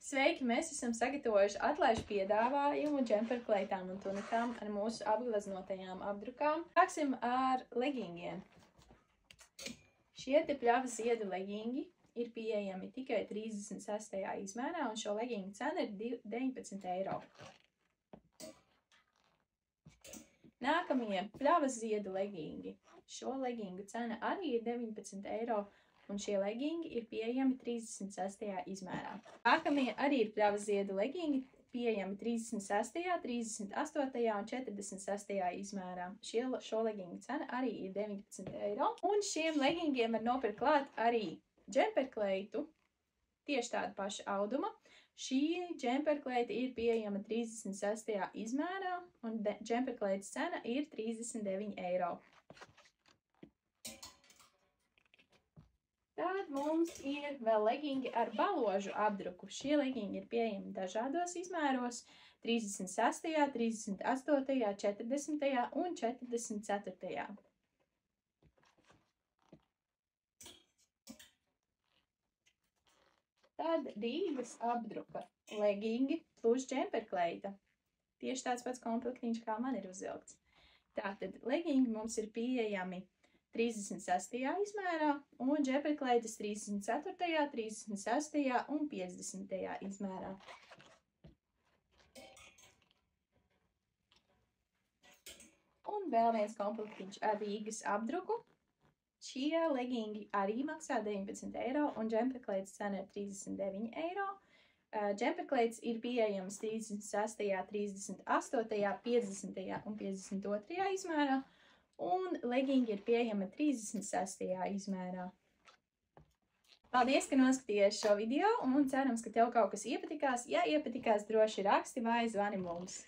Sveiki, mēs esam sagatavojuši atlaižu piedāvājumu džemperkleitām un tunikām ar mūsu apgleznotajām apdrukām. Sāksim ar legingiem. Šie te pļavas ziedu legingi ir pieejami tikai 36. izmērā, un šo legingu cena ir 19 eiro. Nākamie pļavas ziedu legingi. Šo legingu cena arī ir 19 eiro. Un šie legingi ir pieejami 36. izmērā. Nākamie arī ir pļavas ziedu legingi, pieejami 36., 38. un 46. izmērā. Šo legingu cena arī ir 19 eiro. Un šiem legingiem var nopirkt klāt arī džemperkleitu, tieši tāda paša auduma. Šī džemperkleita ir pieejama 36. izmērā, un džemperkleitas cena ir 39 eiro. Tad mums ir vēl legingi ar baložu apdruku. Šie legingi ir pieejami dažādos izmēros – 36., 38., 40. un 44. Tad Rīgas apdruka legingi plus džemperkleita. Tieši tāds pats komplektiņš, kā man ir uzvilkts. Tātad legingi mums ir pieejami 36. izmērā un džemperkleitas 34., 36. un 50. izmērā. Un vēl viens komplektiņš ar Rīgas apdruku. Šie legingi arī maksā 19 eiro un džemperkleitas cena ir 39 eiro. Džemperkleitas ir pieejamas 36., 38., 50. un 52. izmērā. Un legingi ir pieejami 36. izmērā. Paldies, ka noskatījies šo video, un cerams, ka tev kaut kas iepatikās. Ja iepatikās, droši raksti vai zvani mums.